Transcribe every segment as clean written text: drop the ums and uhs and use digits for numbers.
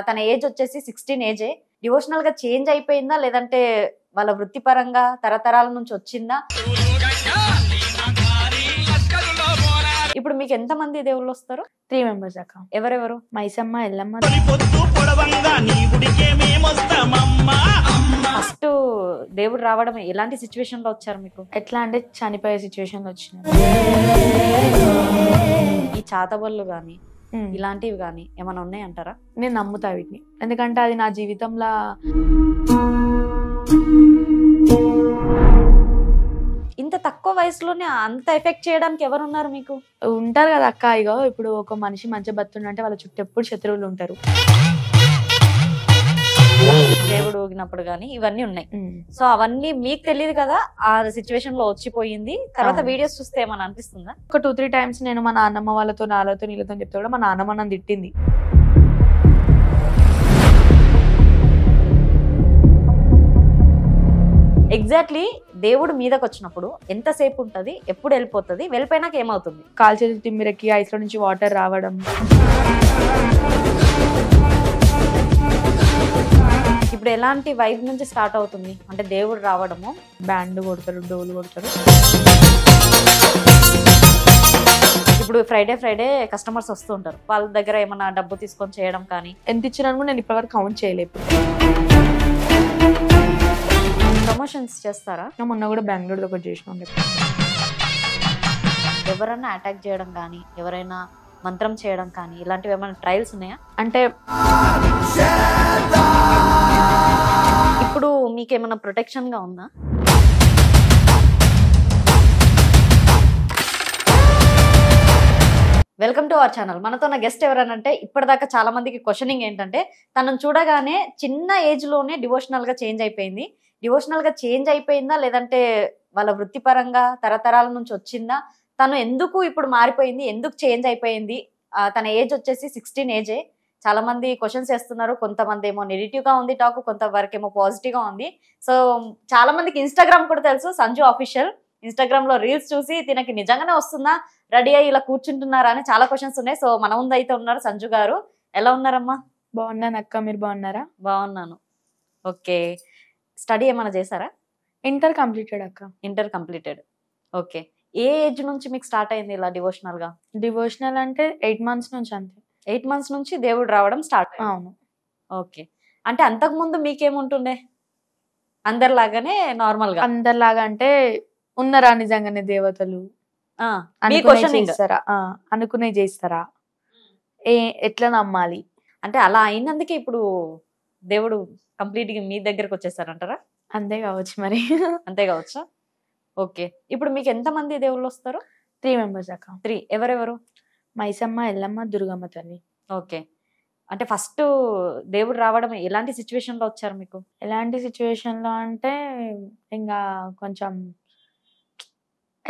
తన ఏజ్ వచ్చేసి 16 ఏజే. డివోషనల్ గా చేంజ్ అయిపోయిందా లేదంటే వాళ్ళ వృత్తిపరంగా తరతరాల నుంచి వచ్చిందా? ఇప్పుడు మీకు ఎంత మంది దేవుళ్ళు వస్తారు? 3 members అక్క. ఎవరెవరు? మైసమ్మ, ఎల్లమ్మ. ఫస్ట్ దేవుడు రావడం ఎలాంటి సిచ్యువేషన్ లో వచ్చారు మీకు? ఎట్లా అంటే చనిపోయే సిచ్యువేషన్ లో వచ్చినారు. ఈ చాతబళ్ళు గాని ఇలాంటివి గాని ఏమైనా ఉన్నాయంటారా? నేను నమ్ముతా వీటిని, ఎందుకంటే అది నా జీవితంలో ఇంత తక్కువ వయసులోనే అంత ఎఫెక్ట్ చేయడానికి ఎవరున్నారు మీకు? ఉంటారు కదా అక్క. ఇగో ఇప్పుడు ఒక మనిషి మంచిగా బతుండంటే వాళ్ళ చుట్టూ ఎప్పుడు శత్రువులు ఉంటారు. దేవుడు ఊగినప్పుడు గానీ ఇవన్నీ ఉన్నాయి. సో అవన్నీ మీకు తెలియదు కదా, ఆ సిచ్యువేషన్ లో వచ్చిపోయింది. తర్వాత వీడియోస్ చూస్తే ఏమన్నా అనిపిస్తుందా? ఒక 2-3 times నేను మా నాన్నమ్మ వాళ్ళతో నాలతో నీళ్ళతో చెప్తే కూడా మా నాన్నమ్మ నన్ను తిట్టింది. ఎగ్జాక్ట్లీ దేవుడు మీదకి వచ్చినప్పుడు ఎంతసేపు ఉంటది, ఎప్పుడు వెళ్ళిపోతుంది, వెళ్ళిపోయినాక ఏమవుతుంది? కాలు చేతులు తిమ్మిరకి ఐస్ లో నుంచి వాటర్ రావడం. ఇప్పుడు ఎలాంటి వైబ్ నుంచి స్టార్ట్ అవుతుంది అంటే దేవుడు రావడము? బ్యాండ్ కొడతారు, డోలు కొడతారు. ఇప్పుడు ఫ్రైడే కస్టమర్స్ వస్తూ ఉంటారు, వాళ్ళ దగ్గర ఏమన్నా డబ్బు తీసుకొని చేయడం కానీ? ఎంత ఇచ్చినా కూడా నేను ఇప్పటివరకు కౌంట్ చేయలేదు. ప్రమోషన్స్ చేస్తారా? మొన్న కూడా బెంగళూరులో ఒకటి చేసినాం. ఎవరైనా అటాక్ చేయడం కానీ, ఎవరైనా మంత్రం చేయడం కానీ ఇలాంటివి ఏమైనా ట్రయల్స్ ఉన్నాయా? అంటే ఇప్పుడు మీకేమైనా ప్రొటెక్షన్ గా ఉందా? Welcome to our channel. మనతో ఉన్న గెస్ట్ ఎవరనంటే, ఇప్పటిదాకా చాలా మందికి క్వశ్చనింగ్ ఏంటంటే, తనను చూడగానే చిన్న ఏజ్ లోనే డివోషనల్ గా చేంజ్ అయిపోయింది. డివోషనల్ గా చేంజ్ అయిపోయిందా లేదంటే వాళ్ళ వృత్తిపరంగా తరతరాల నుంచి వచ్చిందా? తను ఎందుకు ఇప్పుడు మారిపోయింది, ఎందుకు చేంజ్ అయిపోయింది? తన ఏజ్ వచ్చేసి 16 ఏజే. చాలా మంది క్వశ్చన్స్ వేస్తున్నారు. కొంతమంది ఏమో నెగిటివ్ గా ఉంది టాక్, కొంతవరకు ఏమో పాజిటివ్ గా ఉంది. సో చాలా మందికి ఇన్స్టాగ్రామ్ కూడా తెలుసు, సంజు ఆఫీషియల్. ఇన్స్టాగ్రామ్ లో రీల్స్ చూసి తినకి నిజంగానే వస్తుందా, రెడీ అయ్యి ఇలా కూర్చుంటున్నారా అని చాలా క్వశ్చన్స్ ఉన్నాయి. సో మన ముందు అయితే ఉన్నారు సంజు గారు. ఎలా ఉన్నారమ్మా? బాగున్నాను అక్క, మీరు బాగున్నారా? బాగున్నాను. ఓకే, స్టడీ ఏమైనా చేశారా? ఇంటర్ కంప్లీటెడ్ అక్క. Inter completed. ఓకే, ఏ ఏజ్ నుంచి మీకు స్టార్ట్ అయింది ఇలా డివోషనల్ గా? డివోషనల్ అంటే 8 months నుంచి. అంతే, 8 months నుంచి దేవుడు రావడం స్టార్ట్? అవును. ఓకే, అంటే అంతకు ముందు మీకేముంటుండే? అందరిలాగానే నార్మల్ గా? అందరిలాగా అంటే ఉన్నారా నిజంగానే దేవతలు? అనుకునే చేస్తారా? ఎట్లా నమ్మాలి అంటే అలా అయినందుకే ఇప్పుడు దేవుడు కంప్లీట్ గా మీ దగ్గరకు వచ్చేసారంటారా? అంతే కావచ్చు మరి. అంతే కావచ్చా? ఓకే, ఇప్పుడు మీకు ఎంత మంది దేవుళ్ళు వస్తారు? 3 members అక్క. 3. ఎవరెవరు? మైసమ్మ, ఎల్లమ్మ, దుర్గమ్మ తల్లి. ఓకే, అంటే ఫస్ట్ దేవుడు రావడం ఎలాంటి సిచ్యువేషన్ లో వచ్చారు మీకు? ఎలాంటి సిచ్యువేషన్ లో అంటే ఇంకా కొంచెం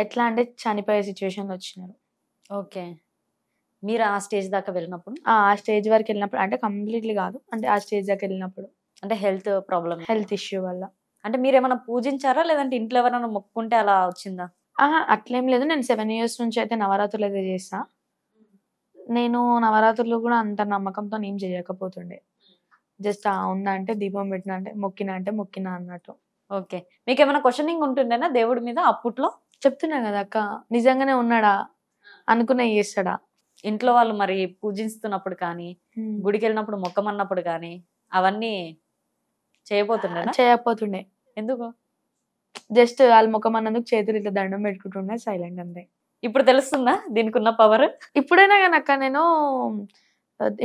ఎట్లా అంటే చనిపోయే సిచ్యువేషన్ లో వచ్చినారు. ఓకే, మీరు ఆ స్టేజ్ దాకా వెళ్ళినప్పుడు? ఆ స్టేజ్ వరకు వెళ్ళినప్పుడు అంటే కంప్లీట్లీ కాదు, అంటే ఆ స్టేజ్ దాకా వెళ్ళినప్పుడు. అంటే హెల్త్ ప్రాబ్లమ్, హెల్త్ ఇష్యూ వల్ల. అంటే మీరు ఏమైనా పూజించారా లేదంటే ఇంట్లో ఎవరైనా మొక్కుంటే అలా వచ్చిందా? అట్లేం లేదు. నేను 7 years నుంచి అయితే నవరాత్రులు అయితే చేస్తా. నేను నవరాత్రులు కూడా అంత నమ్మకంతో ఏం చేయకపోతుండే. జస్ట్ ఉందా అంటే దీపం పెట్టినా అంటే మొక్కినా అన్నట్టు. ఓకే, మీకు ఏమైనా క్వశ్చనింగ్ ఉంటుండేనా దేవుడి మీద అప్పట్లో? చెప్తున్నా కదా అక్క, నిజంగానే ఉన్నాడా, అనుకునే చేస్తాడా? ఇంట్లో వాళ్ళు మరి పూజిస్తున్నప్పుడు కానీ, గుడికి వెళ్ళినప్పుడు మొక్కమన్నప్పుడు కానీ అవన్నీ చేయకపోతుండే. ఎందుకు? జస్ట్ వాళ్ళు ముఖం అన్నందుకు చేతులు ఇట్లా దండం పెట్టుకుంటుండే, సైలెంట్ అంతే. ఇప్పుడు తెలుస్తుందా దీనికి ఉన్న పవర్? ఇప్పుడైనా కానీ అక్క, నేను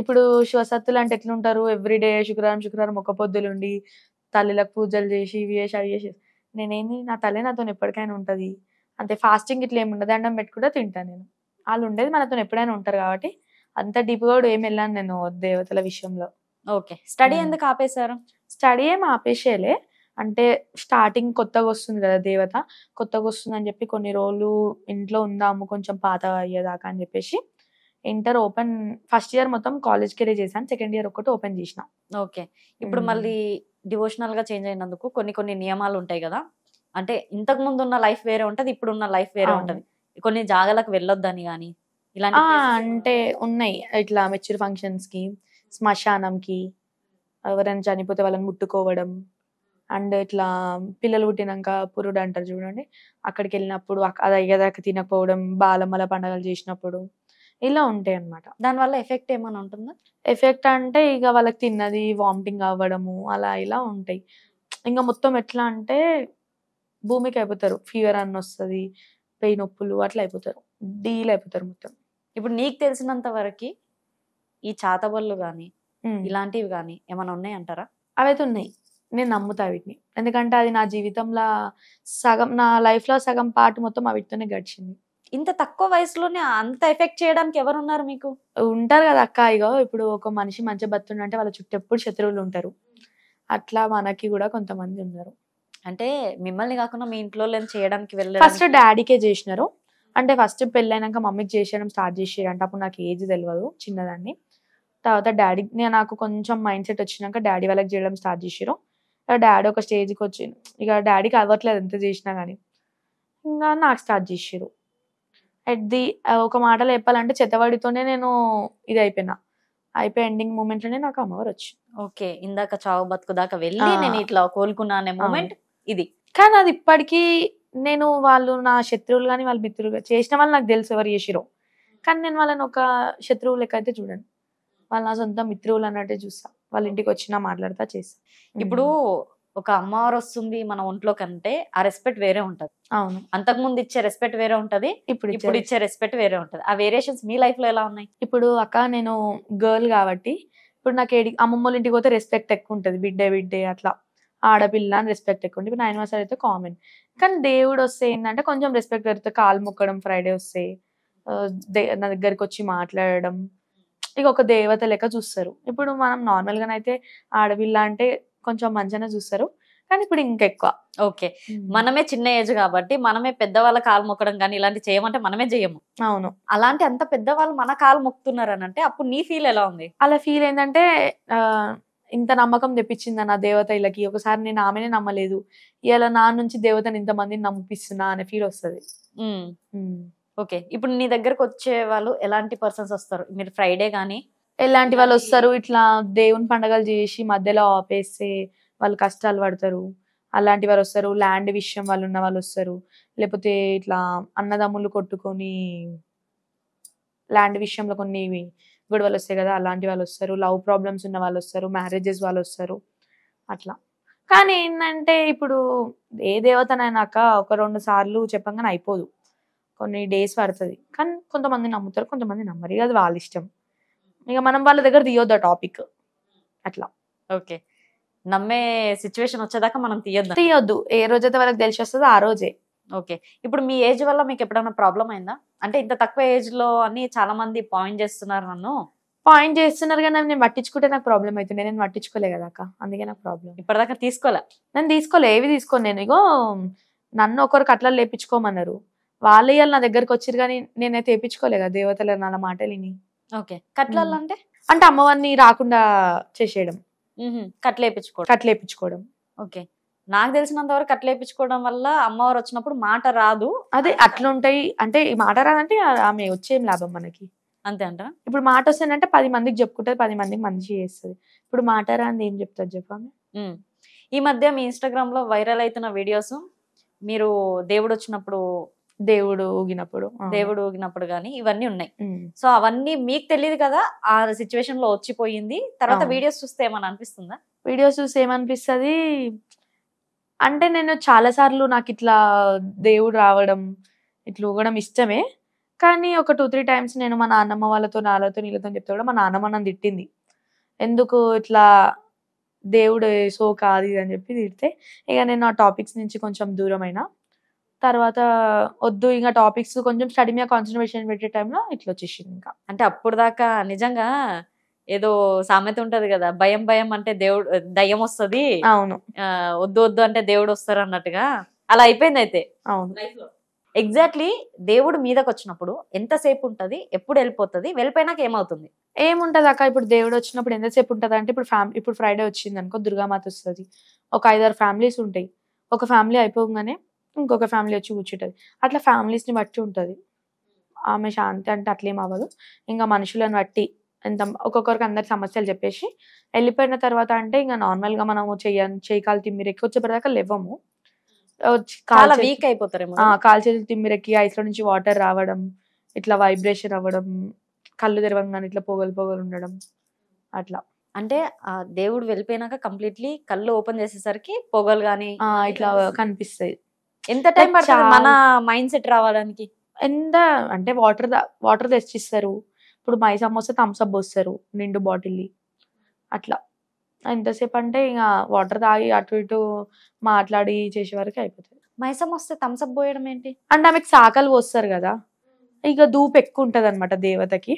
ఇప్పుడు శివసత్తులు అంటే ఎట్లుంటారు, ఎవ్రీడే శుక్రవారం మొక్క పొద్దులుండి తల్లిలకు పూజలు చేసి ఇవి చేసి అవి చేసి, నేనేంది నా తల్లి నాతో ఎప్పటికైనా ఉంటది అంతే. ఫాస్టింగ్ ఇట్లా ఏమి ఉండదు, దండం పెట్టుకుంటే తింటాను నేను. వాళ్ళు ఉండేది మనతో ఎప్పుడైనా ఉంటారు కాబట్టి అంత డీప్ గా ఏం వెళ్ళాను నేను దేవతల విషయంలో. ఓకే, స్టడీ ఎందుకు ఆపేశారు? స్టడీ ఏం ఆపేసేయలే, అంటే స్టార్టింగ్ కొత్తగా వస్తుంది కదా దేవత, కొత్తగా వస్తుంది అని చెప్పి కొన్ని రోజులు ఇంట్లో ఉందాము కొంచెం పాత అయ్యేదాకా అని చెప్పేసి ఇంటర్ ఓపెన్ ఫస్ట్ ఇయర్ మొత్తం కాలేజ్ కెరీర్ చేశాను, సెకండ్ ఇయర్ ఒకటి ఓపెన్ చేసిన. ఓకే, ఇప్పుడు మళ్ళీ డివోషనల్ గా చేంజ్ అయినందుకు కొన్ని నియమాలు ఉంటాయి కదా, అంటే ఇంతకు ముందు ఉన్న లైఫ్ వేరే ఉంటది, ఇప్పుడు ఉన్న లైఫ్ వేరే ఉంటది. కొన్ని జాగాలకు వెళ్ళొద్దని గానీ ఇలాంటి places అంటే ఉన్నాయి ఇట్లా మెచ్యూర్ ఫంక్షన్స్ కి, శ్మశానంకి, ఎవరైనా చనిపోతే వాళ్ళని ముట్టుకోవడం, అండ్ ఇట్లా పిల్లలు పుట్టినాక పురుడు అంటారు చూడండి, అక్కడికి వెళ్ళినప్పుడు అది అయ్యేదాకా తినకపోవడం, బాలమ్మల పండగలు చేసినప్పుడు ఇలా ఉంటాయి అన్నమాట. దానివల్ల ఎఫెక్ట్ ఏమైనా ఉంటుందా? ఎఫెక్ట్ అంటే ఇక వాళ్ళకి తిన్నది వామిటింగ్ అవ్వడము అలా ఇలా ఉంటాయి. ఇంకా మొత్తం ఎట్లా అంటే భూమికి అయిపోతారు, ఫీవర్ అన్న వస్తుంది, పెయి నొప్పులు అట్లా అయిపోతారు, డీల్ అయిపోతారు మొత్తం. ఇప్పుడు నీకు తెలిసినంత వరకు ఈ చాతబళ్ళు గాని ఉమ్. ఇలాంటివి గాని ఏమైనా ఉన్నాయంటారా? అవైతే ఉన్నాయి, నేను నమ్ముతా వీటిని. ఎందుకంటే అది నా జీవితంలో సగం, నా లైఫ్ లో సగం పార్ట్ మొత్తం అవిటితోనే గడిచింది. ఇంత తక్కువ వయసులోనే అంత ఎఫెక్ట్ చేయడానికి ఎవరున్నారు మీకు? ఉంటారు కదా అక్క, ఇగో ఇప్పుడు ఒక మనిషి మంచిగా బతుండంటే వాళ్ళ చుట్టూ ఎప్పుడు శత్రువులు ఉంటారు, అట్లా మనకి కూడా కొంతమంది ఉన్నారు. అంటే మిమ్మల్ని కాకుండా మీ ఇంట్లో చేయడానికి ఫస్ట్ డాడీకే చేసినారు, అంటే ఫస్ట్ పెళ్ళైనాక మమ్మీకి చేసేయడం స్టార్ట్ చేసేయంట. అప్పుడు నాకు ఏజ్ తెలియదు, చిన్నదాన్ని. తర్వాత డాడీ, నేను నాకు కొంచెం మైండ్ సెట్ వచ్చినాక డాడీ వాళ్ళకి చేయడం స్టార్ట్ చేసారు. డాడీ ఒక స్టేజ్కి వచ్చి ఇక డాడీకి అవ్వట్లేదు ఎంత చేసినా కానీ, ఇంకా నాకు స్టార్ట్ చేసారు. ఒక మాటలో చెప్పాలంటే చెత్తవాడితోనే నేను ఇది అయిపోయి ఎండింగ్ మూమెంట్ లోనే నాకు అమ్మవారు వచ్చింది. ఓకే, ఇందాక చావు బతుకు దాకా వెళ్ళి నేను ఇట్లా కోలుకున్నా అనే మూమెంట్ ఇది. కానీ అది ఇప్పటికీ నేను, వాళ్ళు నా శత్రువులు కానీ వాళ్ళ మిత్రులు చేసిన వాళ్ళు నాకు తెలుసు ఎవరు చేసిరో, కానీ నేను వాళ్ళని ఒక శత్రువు లెక్క అయితే చూడండి, వాళ్ళు నా సొంత మిత్రువులు అన్నట్టే చూస్తా. వాళ్ళ ఇంటికి వచ్చినా మాట్లాడతా చేస్తా. ఇప్పుడు ఒక అమ్మవారు వస్తుంది మన ఒంట్లో కంటే ఆ రెస్పెక్ట్ వేరే ఉంటది. అవును, అంతకు ముందు ఇచ్చే రెస్పెక్ట్ వేరే ఉంటది, ఇప్పుడు ఇచ్చే రెస్పెక్ట్ వేరే ఉంటది. ఆ వేరియేషన్స్ మీ లైఫ్ లో ఎలా ఉన్నాయి? ఇప్పుడు అక్క నేను గర్ల్ కాబట్టి ఇప్పుడు నాకు అమ్మమ్మల ఇంటికి పోతే రెస్పెక్ట్ ఎక్కువ ఉంటది, బిడ్డే అట్లా ఆడపిల్ల అని రెస్పెక్ట్ ఎక్కువ ఉంటుంది. ఇప్పుడు 9 months అయితే కామన్. కానీ దేవుడు వస్తే ఏంటంటే కొంచెం రెస్పెక్ట్ పెరుగుతుంది. కాలు మొక్కడం, ఫ్రైడే వస్తే నా దగ్గరికి వచ్చి మాట్లాడడం, ఇక ఒక దేవత లెక్క చూస్తారు. ఇప్పుడు మనం నార్మల్ గానైతే ఆడపిల్ల అంటే కొంచెం మంచిగానే చూస్తారు, కానీ ఇప్పుడు ఇంకెక్కువ. ఓకే, మనమే చిన్న ఏజ్ కాబట్టి మనమే పెద్దవాళ్ళ కాలు మొక్కడం కానీ ఇలాంటి చేయమంటే మనమే చేయము. అవును, అలాంటి అంత పెద్దవాళ్ళు మన కాలు మొక్కుతున్నారు అని అంటే అప్పుడు నీ ఫీల్ ఎలా ఉంది? అలా ఫీల్ ఏంటంటే ఇంత నమ్మకం తెప్పించింది నా దేవత వీళ్ళకి, ఒకసారి నేను ఆమెనే నమ్మలేదు, ఇలా నా నుంచి దేవతని ఇంతమందిని నమ్మిస్తున్నా అనే ఫీల్ వస్తుంది. ఓకే, ఇప్పుడు నీ దగ్గరకు వచ్చే వాళ్ళు ఎలాంటి పర్సన్స్ వస్తారు? మీరు ఫ్రైడే కానీ ఎలాంటి వాళ్ళు వస్తారు, ఇట్లా దేవుని పండగలు చేసి మధ్యలో ఆపేస్తే వాళ్ళు కష్టాలు పడతారు, అలాంటి వాళ్ళు వస్తారు. ల్యాండ్ విషయం వాళ్ళు ఉన్న వాళ్ళు వస్తారు, లేకపోతే ఇట్లా అన్నదమ్ములు కొట్టుకొని ల్యాండ్ విషయంలో కొన్ని గొడవలు వస్తాయి కదా, అలాంటి వాళ్ళు వస్తారు. లవ్ ప్రాబ్లమ్స్ ఉన్న వాళ్ళు వస్తారు, మ్యారేజెస్ వాళ్ళు వస్తారు అట్లా. కానీ ఏంటంటే ఇప్పుడు ఏ దేవతనైనాక 1-2 సార్లు చెప్పంగానే అయిపోదు, కొన్ని డేస్ పడుతుంది. కానీ కొంతమంది నమ్ముతారు, కొంతమంది నమ్మరు, అది వాళ్ళ ఇష్టం. ఇక మనం వాళ్ళ దగ్గర తీయొద్దు ఆ టాపిక్ అట్లా. ఓకే, నమ్మే సిచ్యువేషన్ వచ్చేదాకా మనం తీయొద్దు, ఏ రోజైతే వాళ్ళకి తెలిసి వస్తుందో ఆ రోజే. ఓకే, ఇప్పుడు మీ ఏజ్ వల్ల మీకు ఎప్పుడైనా ప్రాబ్లం అయిందా? అంటే ఇంత తక్కువ ఏజ్ లో అని చాలా మంది పాయింట్ చేస్తున్నారు, నన్ను పాయింట్ చేస్తున్నారు, కానీ నేను పట్టించుకుంటే నాకు ప్రాబ్లం అవుతుంది. నేను పట్టించుకోలే కదా అక్క, అందుకే నాకు ప్రాబ్లం. ఇప్పటిదాకా నేను తీసుకోలే, ఏవి తీసుకోను నేను. ఇగో నన్ను ఒకరికి అట్లా లేపించుకోమన్నారు, వాళ్ళు ఇవాళ నా దగ్గరకు వచ్చారు, కానీ నేనైతే వేయించుకోలే కదా దేవతలు నా మాటలిని. ఓకే, కట్లల్లో అంటే అమ్మవారిని రాకుండా చేసేయడం, కట్లేపించుకోవడం. ఓకే, నాకు తెలిసినంత వరకు కట్లేపించుకోవడం వల్ల అమ్మవారు వచ్చినప్పుడు మాట రాదు. అదే అట్లా ఉంటాయి, అంటే ఈ మాట రాదంటే ఆమె వచ్చేం లాభం మనకి, అంతే అంట. ఇప్పుడు మాట వస్తుందంటే 10 మందికి చెప్పుకుంటుంది, 10 మందికి మంచి చేస్తుంది. ఇప్పుడు మాట రాని ఏం చెప్తారు చెప్పాము. ఈ మధ్య మీ ఇన్స్టాగ్రామ్ లో వైరల్ అవుతున్న వీడియోస్, మీరు దేవుడు వచ్చినప్పుడు, దేవుడు ఊగినప్పుడు గానీ ఇవన్నీ ఉన్నాయి. సో అవన్నీ మీకు తెలియదు కదా, ఆ సిచ్యువేషన్ లో వచ్చిపోయింది. తర్వాత వీడియోస్ చూస్తే ఏమని అనిపిస్తుందా? వీడియోస్ చూస్తే ఏమనిపిస్తుంది అంటే, నేను చాలా సార్లు నాకు ఇట్లా దేవుడు రావడం, ఇట్లా ఊగడం ఇష్టమే. కానీ ఒక 2-3 times నేను మా నాన్నమ్మ వాళ్ళతో, నాన్నతో, నీళ్ళతో చెప్తే కూడా మా నాన్నమ్మ నన్ను తిట్టింది, ఎందుకు ఇట్లా దేవుడు సో కాదు అని చెప్పి తిడితే, ఇక నేను ఆ టాపిక్స్ నుంచి కొంచెం దూరం అయినా. తర్వాత వద్దు ఇంకా టాపిక్స్, కొంచెం స్టడీ మీద కాన్సన్ట్రేషన్ పెట్టే టైంలో ఇట్లా వచ్చేసింది. ఇంకా అంటే అప్పుడు దాకా నిజంగా ఏదో సామెత ఉంటది కదా, భయం అంటే దేవుడు దయ్యం వస్తుంది, అవును, వద్దు అంటే దేవుడు వస్తారు అన్నట్టుగా అలా అయిపోయింది. అయితే అవును, ఎగ్జాక్ట్లీ దేవుడు మీదకి వచ్చినప్పుడు ఎంతసేపు ఉంటది, ఎప్పుడు వెళ్ళిపోతుంది, వెళ్ళిపోయినాక ఏమవుతుంది? ఏముంటది అక్క, ఇప్పుడు దేవుడు వచ్చినప్పుడు ఎంతసేపు ఉంటది అంటే, ఇప్పుడు ఫ్రైడే వచ్చింది అనుకో, దుర్గామాత వస్తుంది, ఒక 5-6 ఫ్యామిలీస్ ఉంటాయి, ఒక ఫ్యామిలీ అయిపోగానే ఇంకొక ఫ్యామిలీ వచ్చి కూర్చుంటది, అట్లా ఫ్యామిలీస్ ని బట్టి ఉంటది. ఆమె శాంతి అంటే అట్లేం అవ్వదు. ఇంకా మనుషులను బట్టి ఎంత ఒక్కొక్కరికి అందరి సమస్యలు చెప్పేసి వెళ్ళిపోయిన తర్వాత అంటే ఇంకా నార్మల్గా మనము చెయ్యి కాలు తిమ్మిరెక్కి వచ్చేప్పటిదాకా లేవము. చాలా వీక్ అయిపోతారేమో. కాలు చేతులు తిమ్మిరెక్కి ఐస్లో నుంచి వాటర్ రావడం, ఇట్లా వైబ్రేషన్ అవ్వడం, కళ్ళు తెరవంగానే ఇట్లా పొగలు పొగలు ఉండడం అట్లా. అంటే ఆ దేవుడు వెళ్ళిపోయినాక కంప్లీట్లీ కళ్ళు ఓపెన్ చేసేసరికి పొగలు గానీ ఇట్లా కనిపిస్తాయి. ఎంత టైం పడుతుంది మన మైండ్ సెట్ రావడానికి? ఎంత అంటే వాటర్ తెచ్చిస్తారు. ఇప్పుడు మైసమ్ వస్తే థమ్స్అప్ పోస్తారు నిండు బాటిల్. అట్లా ఎంతసేపు అంటే ఇక వాటర్ తాగి అటు ఇటు మాట్లాడి చేసే వరకు అయిపోతుంది. మైసమ్ వస్తే థమ్స్అప్ పోయడం ఏంటి అంటే ఆమెకు సాకలు పోస్తారు కదా, ఇక ధూపు ఎక్కువ ఉంటది అనమాట దేవతకి.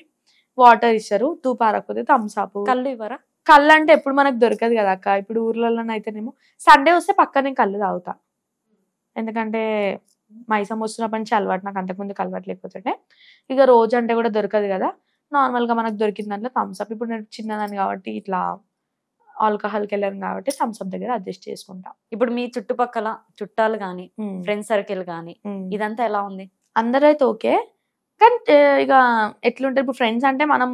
వాటర్ ఇస్తారు, ధూపు ఆరకపోతే థమ్స్అప్. కళ్ళు ఇవ్వరా? కళ్ళు అంటే ఎప్పుడు మనకు దొరకదు కదా అక్క. ఇప్పుడు ఊర్లలోనైతేనేమో సండే వస్తే పక్క నేను కళ్ళు తాగుతా, ఎందుకంటే మైసమ్ వస్తున్నప్పటి నుంచి అలవాటు, నాకు అంతకుముందు అలవాటు లేకపోతుంటే. ఇక రోజు అంటే కూడా దొరకదు కదా, నార్మల్గా మనకు దొరికిన దాంట్లో థమ్స్అప్. ఇప్పుడు నేను చిన్నదాన్ని కాబట్టి ఇట్లా ఆల్కహాల్కి వెళ్ళాను కాబట్టి థమ్స్అప్ దగ్గర అడ్జస్ట్ చేసుకుంటా. ఇప్పుడు మీ చుట్టుపక్కల చుట్టాలు గానీ ఫ్రెండ్ సర్కిల్ గానీ ఇదంతా ఎలా ఉంది? అందరైతే ఓకే, కానీ ఇక ఎట్లుంటారు ఇప్పుడు ఫ్రెండ్స్ అంటే మనం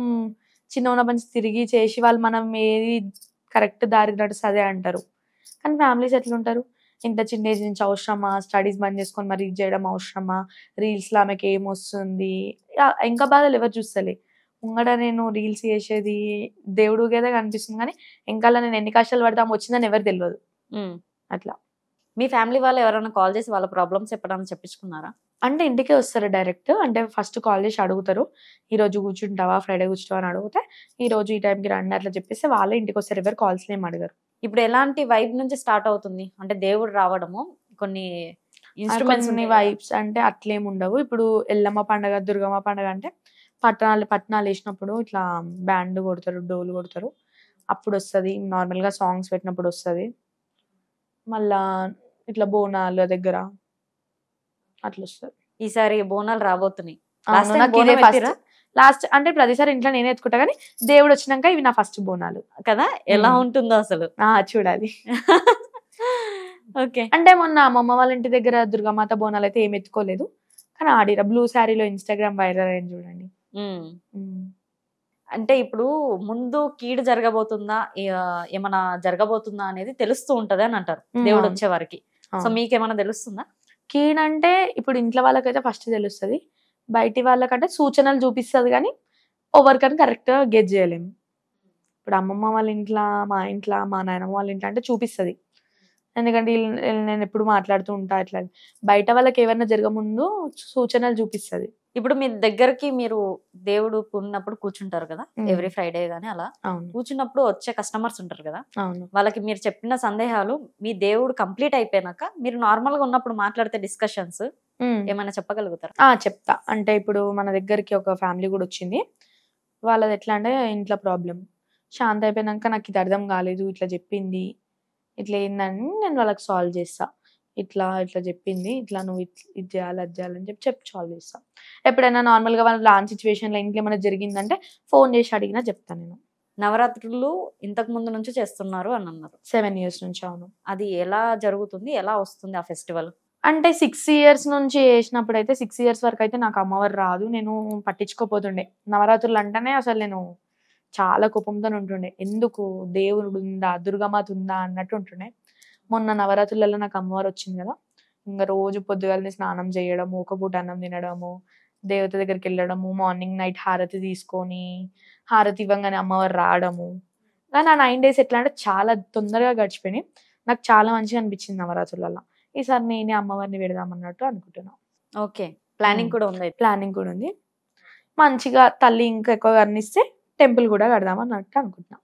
చిన్న ఉన్నప్పటి నుంచి తిరిగి చేసి వాళ్ళు మనం ఏది కరెక్ట్ దారి నడుస్తుంది అంటారు. కానీ ఫ్యామిలీస్ ఎట్లుంటారు, ఇంత చిన్న ఏజ్ నుంచి అవసరమా, స్టడీస్ బంద్ చేసుకొని మరి ఇది చేయడం అవసరమా, రీల్స్లో ఆమెకి ఏమొస్తుంది, ఇంకా బాధలు ఎవరు చూస్తలే. ముంగడ నేను రీల్స్ చేసేది దేవుడు కదా కనిపిస్తుంది, కానీ ఇంకా నేను ఎన్ని కష్టాలు పడతాం వచ్చిందని ఎవరు తెలియదు. అట్లా మీ ఫ్యామిలీ వాళ్ళు ఎవరైనా కాల్ చేసి వాళ్ళ ప్రాబ్లమ్స్ చెప్పడానికి చెప్పించుకున్నారా? అంటే ఇంటికే వస్తారు డైరెక్ట్. అంటే ఫస్ట్ కాల్ చేసి అడుగుతారు, ఈ రోజు కూర్చుంటావా, ఫ్రైడే కూర్చుంటావా అని అడిగితే ఈ రోజు ఈ టైంకి రండి అట్లా చెప్పేసి వాళ్ళే ఇంటికి వస్తారు, ఎవరు కాల్స్ ఏం అడగరు. ఇప్పుడు ఎలాంటి వైబ్ నుంచి స్టార్ట్ అవుతుంది అంటే దేవుడు రావడము? కొన్ని ఇన్స్ట్రుమెంట్స్ వైబ్స్ అంటే అట్లేం ఉండవు. ఇప్పుడు ఎల్లమ్మ పండగ, దుర్గమ్మ పండగ అంటే పట్టణాలు వేసినప్పుడు ఇట్లా బ్యాండ్ కొడతారు, డోలు కొడతారు, అప్పుడు వస్తుంది. నార్మల్గా సాంగ్స్ పెట్టినప్పుడు వస్తుంది. మళ్ళా ఇట్లా బోనాల దగ్గర అట్లా వస్తుంది. ఈసారి బోనాలు రాబోతున్నాయి. లాస్ట్ అంటే ప్రతిసారి ఇంట్లో నేనే ఎత్తుకుంటా, కానీ దేవుడు వచ్చినాక ఇవి నా ఫస్ట్ బోనాలు కదా. ఎలా ఉంటుందో అసలు చూడాలి. ఓకే. అంటే మొన్న అమ్మమ్మ వాళ్ళ ఇంటి దగ్గర దుర్గామాత బోనాలు అయితే ఏం ఎత్తుకోలేదు, కానీ ఆడిరా బ్లూ శారీలో ఇన్స్టాగ్రామ్ వైరల్ అయింది చూడండి. అంటే ఇప్పుడు ముందు కీడు జరగబోతుందా ఏమన్నా జరగబోతుందా అనేది తెలుస్తూ ఉంటది అని అంటారు దేవుడు వచ్చే వారికి. సో మీకేమన్నా తెలుస్తుందా? కీడు అంటే ఇప్పుడు ఇంట్లో వాళ్ళకైతే ఫస్ట్ తెలుస్తుంది, బయటి వాళ్ళకంటే సూచనలు చూపిస్తుంది, కానీ ఎవరికని కరెక్ట్ గా గెస్ చేయలేము. ఇప్పుడు అమ్మమ్మ వాళ్ళ ఇంట్లో, మా ఇంట్లో, మా నాయనమ్మ వాళ్ళ ఇంట్లో అంటే చూపిస్తుంది, ఎందుకంటే నేను ఎప్పుడు మాట్లాడుతూ ఉంటా. ఇట్లా బయట వాళ్ళకి ఏమైనా జరగముందు సూచనలు చూపిస్తుంది. ఇప్పుడు మీ దగ్గరికి మీరు దేవుడు ఉన్నప్పుడు కూర్చుంటారు కదా ఎవ్రీ ఫ్రైడే గానీ, అలా కూర్చున్నప్పుడు వచ్చే కస్టమర్స్ ఉంటారు కదా, వాళ్ళకి మీరు చెప్పిన సందేహాలు మీ దేవుడు కంప్లీట్ అయిపోయినాక మీరు నార్మల్ గా ఉన్నప్పుడు మాట్లాడితే డిస్కషన్స్ ఏమైనా చెప్పగలుగుతారు? చెప్తా. అంటే ఇప్పుడు మన దగ్గరికి ఒక ఫ్యామిలీ కూడా వచ్చింది, వాళ్ళది ఎట్లా అంటే ఇంట్లో ప్రాబ్లం శాంతి అయిపోయినాక నాకు ఇది అర్థం కాలేదు, ఇట్లా చెప్పింది, ఇట్లా ఏందని నేను వాళ్ళకి సాల్వ్ చేస్తా. ఇట్లా చెప్పింది, ఇట్లా నువ్వు ఇది చేయాలి అది చేయాలని చెప్పి సాల్వ్ చేస్తా. ఎప్పుడైనా నార్మల్గా వాళ్ళ లాంటి సిచ్యువేషన్లో ఇంట్లో ఏమైనా జరిగిందంటే ఫోన్ చేసి అడిగినా చెప్తాను నేను. నవరాత్రులు ఇంతకు ముందు నుంచి చేస్తున్నారు అని అన్నారు. 7 years నుంచి. అవును. అది ఎలా జరుగుతుంది, ఎలా వస్తుంది ఆ ఫెస్టివల్? అంటే 6 years నుంచి చేసినప్పుడు అయితే 6 years వరకు అయితే నాకు అమ్మవారు రాదు, నేను పట్టించుకోపోతుండే. నవరాత్రులు అంటేనే అసలు నేను చాలా కోపంతో ఉంటుండే, ఎందుకు దేవుడు ఉందా, దుర్గమాత ఉందా అన్నట్టు ఉంటుండే. మొన్న నవరాత్రులలో నాకు అమ్మవారు వచ్చింది కదా, ఇంకా రోజు పొద్దుగాలని స్నానం చేయడము, ఒక పూట అన్నం తినడము, దేవత దగ్గరికి వెళ్ళడము, మార్నింగ్ నైట్ హారతి తీసుకొని హారతి ఇవ్వగానే అమ్మవారు రావడము. కానీ ఆ 9 days ఎట్లా అంటే చాలా తొందరగా గడిచిపోయినాయి. నాకు చాలా మంచిగా అనిపించింది నవరాత్రులలో. ఈసారి నేనే అమ్మవారిని పెడదామన్నట్టు అనుకుంటున్నా. ఓకే. ప్లానింగ్ కూడా ఉంది? ప్లానింగ్ కూడా ఉంది. మంచిగా తల్లి ఇంకా ఎక్కువ కర్ణిస్తే టెంపుల్ కూడా కడదామన్నట్టు అనుకుంటున్నా.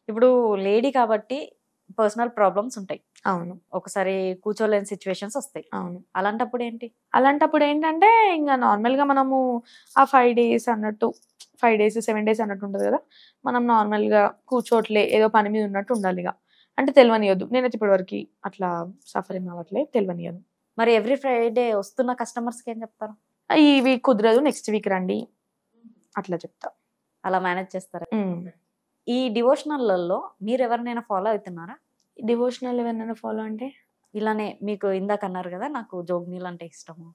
ఇప్పుడు లేడీ కాబట్టి పర్సనల్ ప్రాబ్లమ్స్ ఉంటాయి. అవును. ఒకసారి కూర్చోలేని సిచ్యువేషన్స్ వస్తాయి. అవును. అలాంటప్పుడు ఏంటి? అలాంటప్పుడు ఏంటంటే ఇంకా నార్మల్ గా మనము ఆ 5 days అన్నట్టు 5 days 7 days అన్నట్టు ఉంటది కదా, మనం నార్మల్ గా కూర్చోట్లే ఏదో పని మీద ఉన్నట్టు ఉండాలి. ఇక అంటే తెలియనియద్దు, నేనైతే ఇప్పటి వరకు అట్లా సఫరింగ్ అవ్వట్లే, తెలియనియదు. మరి ఎవ్రీ ఫ్రైడే వస్తున్న కస్టమర్స్ కి ఏం చెప్తారు? ఈ వీక్ కుదరదు, నెక్స్ట్ వీక్ రండి అట్లా చెప్తా. అలా మేనేజ్ చేస్తారా? ఈ డివోషనల్లో మీరు ఎవరినైనా ఫాలో అవుతున్నారా? డివోషనల్ ఎవరినైనా ఫాలో అంటే ఇలానే మీకు ఇందాక అన్నారు కదా నాకు జోగ్నీలు అంటే ఇష్టము,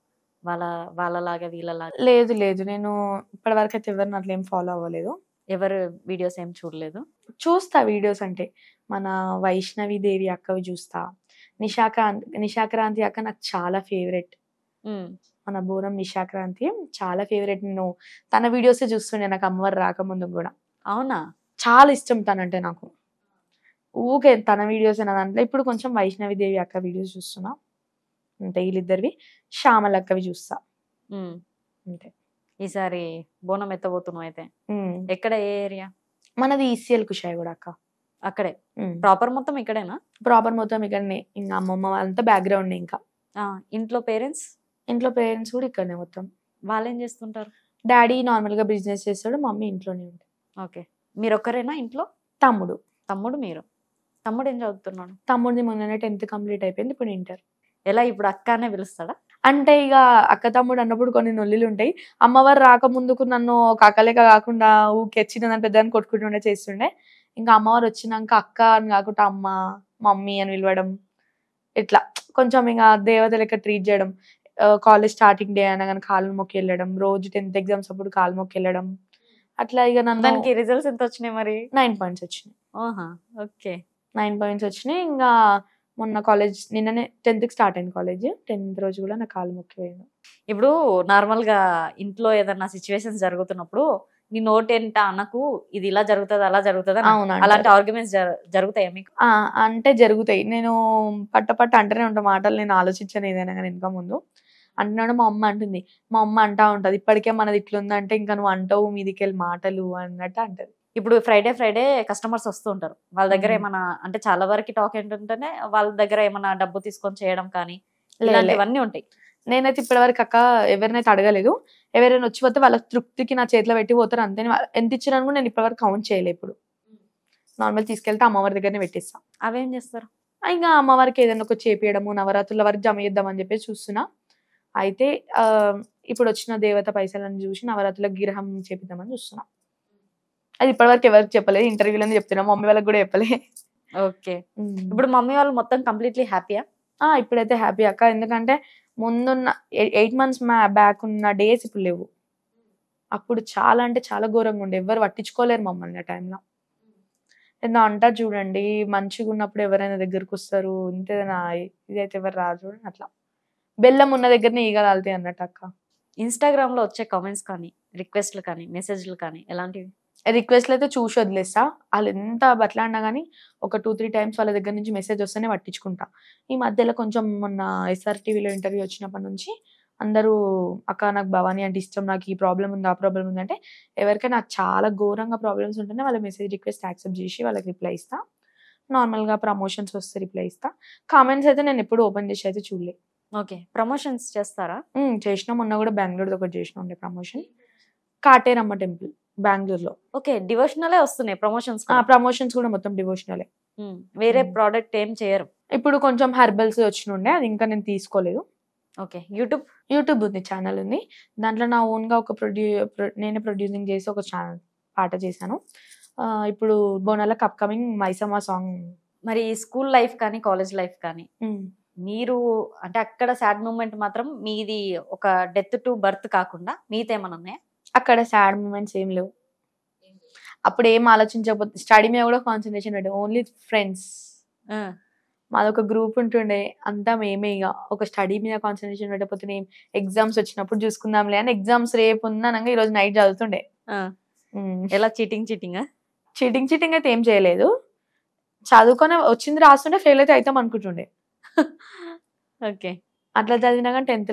వాళ్ళ వాళ్ళలాగా వీళ్ళలాగా లేదు లేదు, నేను ఇప్పటివరకు అయితే ఎవరిని అట్లా ఏం ఫాలో అవ్వలేదు. ఎవరు వీడియోస్ ఏం చూడలేదు. చూస్తా వీడియోస్ అంటే మన వైష్ణవి దేవి అక్కవి చూస్తా. నిశాక్రాంతి అక్క నాకు చాలా ఫేవరెట్. ఉమ్, మన బోనం నిశాక్రాంతి చాలా ఫేవరెట్. నేను తన వీడియోస్ చూస్తుండే నాకు అమ్మవారు రాకముందు కూడా. అవునా? చాలా ఇష్టం తనంటే నాకు. ఊకే తన వీడియోస్ నా దాంట్లో. ఇప్పుడు కొంచెం వైష్ణవి దేవి అక్క వీడియోస్ చూస్తున్నా అంటే వీళ్ళిద్దరివి. శ్యామల అక్కవి చూస్తా ఉమ్, అంతే. ఈసారి బోనం ఎత్తబోతున్నావు అయితే. ఉమ్. ఎక్కడ, ఏ ఏరియా? మనది ఈసీఎల్ కుషాయి కూడా అక్క. అక్కడే ప్రాపర్ మొత్తం ఇక్కడేనా? ప్రాపర్ మొత్తం ఇక్కడనే. ఇంకా అమ్మమ్మ వాళ్ళంతా బ్యాక్గ్రౌండ్. ఇంకా ఇంట్లో పేరెంట్స్? ఇంట్లో పేరెంట్స్ కూడా ఇక్కడనే మొత్తం. వాళ్ళు ఏం చేస్తుంటారు? డాడీ నార్మల్ గా బిజినెస్ చేస్తాడు, మమ్మీ ఇంట్లోనే ఉంటుంది. ఓకే, మీరు ఒక్కరేనా ఇంట్లో? తమ్ముడు. తమ్ముడు మీరు? తమ్ముడు ఏం చదువుతున్నాడు? తమ్ముడిది మొన్ననే 10th కంప్లీట్ అయిపోయింది, ఇప్పుడు ఇంటర్. ఎలా ఇప్పుడు అక్క అనే పిలుస్తాడా? అంటే ఇక అక్క తమ్ముడు అన్నప్పుడు కొన్ని నొల్లిలు ఉంటాయి. అమ్మవారు రాకముందుకు నన్ను ఒక అక్కలేక కాకుండా ఊకే చిన్నదాని పెద్దని కొట్టుకుంటుండే చేస్తుండే. ఇంకా అమ్మవారు వచ్చినాక అక్క అని కాకుండా అమ్మ మమ్మీ అని పిలవడం, ఇట్లా కొంచెం ఇంకా దేవత లెక్క ట్రీట్ చేయడం. కాలేజ్ స్టార్టింగ్ డే అయినా కానీ కాలు మొక్కి వెళ్ళడం, రోజు 10th ఎగ్జామ్స్ అప్పుడు కాలు మొక్కి వెళ్ళడం. అట్లా ఇక నన్ను దానికి రిజల్ట్స్ ఎంత వచ్చినాయి మరి? 9 పాయింట్స్ వచ్చినాయి. ఓకే, 9 పాయింట్స్ వచ్చినాయి. ఇంకా మొన్న కాలేజ్ నిన్ననే 10th స్టార్ట్ అయింది కాలేజ్. 10th రోజు కూడా నా కాలు మొక్కి పోయాను. ఇప్పుడు నార్మల్ గా ఇంట్లో ఏదన్నా సిచ్యువేషన్స్ జరుగుతున్నప్పుడు నీ నోటేంట అనకు, ఇది ఇలా జరుగుతుంది అలా జరుగుతుంది అని అవును, అలాంటి ఆర్గ్యుమెంట్స్ జరుగుతాయా మీకు? అంటే జరుగుతాయి. నేను పట్ట అంటేనే ఉంటా మాటలు. నేను ఆలోచించాను ఏదైనా కానీ ఇంకా ముందు అంటున్నాడు. మా అమ్మ అంటుంది, మా అమ్మ అంటా ఉంటది ఇప్పటికే మనది ఇట్లుందంటే ఇంకా నువ్వు అంటావు మీదికెళ్ళి మాటలు అన్నట్టు అంటది. ఇప్పుడు ఫ్రైడే కస్టమర్స్ వస్తూ ఉంటారు. వాళ్ళ దగ్గర ఏమైనా అంటే చాలా వరకు టాక్ ఏంటంటేనే వాళ్ళ దగ్గర ఏమైనా డబ్బు తీసుకొని చేయడం కానీ ఇలాంటివన్నీ ఉంటాయి. నేనైతే ఇప్పటివరకు అక్క ఎవరినైతే అడగలేదు. ఎవరైనా వచ్చి పోతే వాళ్ళ తృప్తికి నా చేతిలో పెట్టి పోతారు అంతే. ఎంత ఇచ్చినా కూడా నేను ఇప్పటివరకు కౌంట్ చేయలేదు. ఇప్పుడు నార్మల్ తీసుకెళ్తే అమ్మవారి దగ్గరనే పెట్టిస్తా. అవేం చేస్తారు? ఇంకా అమ్మవారికి ఏదైనా ఒక చేపియడము, నవరాత్రుల వరకు జమ చేద్దామని చెప్పేసి చూస్తున్నా. అయితే ఇప్పుడు వచ్చిన దేవత పైసలను చూసి నవరాత్రులకు గిరహం చేపిద్దామని చూస్తున్నా. అది ఇప్పటివరకు ఎవరికి చెప్పలేదు, ఇంటర్వ్యూలోనే చెప్తున్నా. మమ్మీ వాళ్ళకి కూడా చెప్పలే. ఓకే, ఇప్పుడు మమ్మీ వాళ్ళు మొత్తం కంప్లీట్లీ హ్యాపీయా? ఇప్పుడైతే హ్యాపీ అక్క. ఎందుకంటే ముందున్న 8 months బ్యాక్ ఉన్న డేస్ ఇప్పుడు లేవు. అప్పుడు చాలా అంటే చాలా ఘోరంగా ఉండే. ఎవరు పట్టించుకోలేరు మమ్మల్ని ఆ టైంలో. ఏదో అంటారు చూడండి, మంచిగా ఉన్నప్పుడు ఎవరైనా దగ్గరకు వస్తారు, ఇంతేనా ఇదైతే ఎవరు రాదు చూడండి. అట్లా బెల్లం ఉన్న దగ్గరనే ఈగలు ఆలుతాయి అన్నట్టు అక్క. ఇన్స్టాగ్రామ్ లో వచ్చే కామెంట్స్ కానీ రిక్వెస్ట్లు కానీ మెసేజ్లు కానీ ఎలాంటివి? రిక్వెస్ట్లు అయితే చూసి వదిలేస్తా. వాళ్ళు ఎంత బట్లాడినా కానీ ఒక 2-3 times వాళ్ళ దగ్గర నుంచి మెసేజ్ వస్తేనే పట్టించుకుంటా. ఈ మధ్యలో కొంచెం మొన్న SRTVలో ఇంటర్వ్యూ వచ్చినప్పటి నుంచి అందరూ అక్క నాకు భవానీ అంటే ఇష్టం, నాకు ఈ ప్రాబ్లం ఉంది ఆ ప్రాబ్లం ఉంది అంటే ఎవరికైనా చాలా ఘోరంగా ప్రాబ్లమ్స్ ఉంటేనే వాళ్ళ మెసేజ్ రిక్వెస్ట్ యాక్సెప్ట్ చేసి వాళ్ళకి రిప్లై ఇస్తా. నార్మల్గా ప్రమోషన్స్ వస్తే రిప్లై ఇస్తా. కామెంట్స్ అయితే నేను ఎప్పుడు ఓపెన్ చేసి అయితే చూడలే. ఓకే, ప్రమోషన్స్ చేస్తారా? చేసిన మొన్న కూడా బెంగళూరులో ఒకటి చేసిన ఉండే ప్రమోషన్, కాటేరమ్మ టెంపుల్ బెంగళూరులో. ఓకే, డివోషనలే వస్తున్నాయి ప్రమోషన్స్? ప్రమోషన్స్ కూడా మొత్తం డివోషనలే. వేరే ప్రోడక్ట్ ఏం చేయరు? ఇప్పుడు కొంచెం హెర్బల్స్ వచ్చినుండే, అది ఇంకా నేను తీసుకోలేదు. ఓకే, యూట్యూబ్ ఉంది, ఛానల్ ఉంది. దాంట్లో నా ఓన్ గా ఒక నేనే ప్రొడ్యూసింగ్ చేసి ఒక ఛానల్ పాట చేశాను. ఇప్పుడు బోనాలకు అప్కమింగ్ మైసమ్మ సాంగ్. మరి స్కూల్ లైఫ్ కానీ కాలేజ్ లైఫ్ కానీ మీరు అంటే అక్కడ సాడ్ మూమెంట్ మాత్రం మీది ఒక డెత్ టు బర్త్ కాకుండా మిగతా ఏమన్నా ఉన్నాయా? అక్కడ సాడ్ మూమెంట్స్ ఏం లేవు. అప్పుడు ఏం ఆలోచించకపోతే స్టడీ మీద కూడా కాన్సన్ట్రేషన్ పెట్టే, ఓన్లీ ఫ్రెండ్స్. మాదొక గ్రూప్ ఉంటుండే, అంతా మేమే. ఇక ఒక స్టడీ మీద కాన్సన్ట్రేషన్ పెట్టకపోతే నేను ఎగ్జామ్స్ వచ్చినప్పుడు చూసుకుందాంలే అని ఎగ్జామ్స్ రేపు ఉందనగా ఈరోజు నైట్ చదువుతుండే. ఎలా చీటింగ్ అయితే ఏం చేయలేదు. చదువుకొని వచ్చింది రాస్తుండే, ఫెయిల్ అయితే అవుతాం అనుకుంటుండే. ఓకే, అట్లా చదివినా కానీ 10th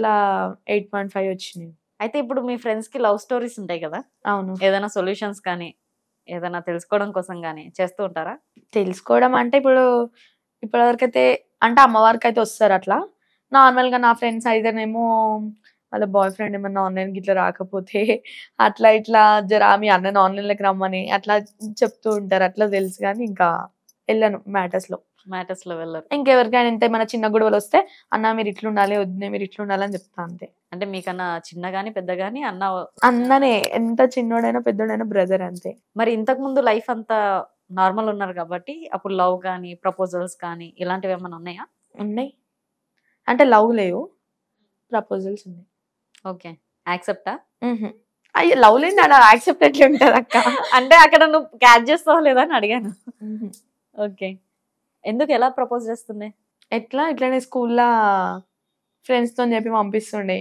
8.5 వచ్చినాయి. అయితే ఇప్పుడు మీ ఫ్రెండ్స్ కి లవ్ స్టోరీస్ ఉంటాయి కదా? అవును. ఏదైనా సొల్యూషన్స్ కానీ ఏదైనా తెలుసుకోవడం కోసం కానీ చేస్తూ ఉంటారా? తెలుసుకోవడం అంటే ఇప్పటివరకు అయితే అంటే అమ్మవారికి అయితే వస్తారు అట్లా. నార్మల్ గా నా ఫ్రెండ్స్ అయితేనేమో వాళ్ళ బాయ్ ఫ్రెండ్ ఏమన్నా ఆన్లైన్ గిట్లా రాకపోతే అట్లా ఇట్లా జరా మీ అన్నని ఆన్లైన్లోకి రమ్మని అట్లా చెప్తూ ఉంటారు. అట్లా తెలుసు కానీ ఇంకా వెళ్ళను మ్యాటర్స్ లో వెళ్ళరు. ఇంకెవరికైనా ఇంత మన చిన్న గొడవలు వస్తే అన్న మీరు ఇట్లుండాలి, వద్దునే మీరు ఇట్లుండాలి అని చెప్తా అంతే. అంటే మీకన్నా చిన్న గానీ పెద్ద గానీ అన్ననే, ఎంత చిన్నోడైనా పెద్దోడైనా బ్రదర్ అంతే. మరి ఇంతకు ముందు లైఫ్ అంతా నార్మల్ ఉన్నారు కాబట్టి అప్పుడు లవ్ కానీ ప్రపోజల్స్ కానీ ఇలాంటివి ఏమైనా ఉన్నాయా? ఉన్నాయి అంటే లవ్ లేవు, ప్రపోజల్స్ ఉన్నాయి. ఓకే, యాక్సెప్టా? అయ్యో లవ్ లేని అలా యాక్సెప్ట్ ఎట్లా ఉంటది అక్క? అంటే అక్కడ నువ్వు క్యాచ్ చేస్తావా లేదా అని అడిగాను. ఓకే, ఎందుకు, ఎలా ప్రపోజ్ చేస్తుంది? ఎట్లా ఇట్లానే స్కూల్లో ఫ్రెండ్స్ తో చెప్పి పంపిస్తుండే.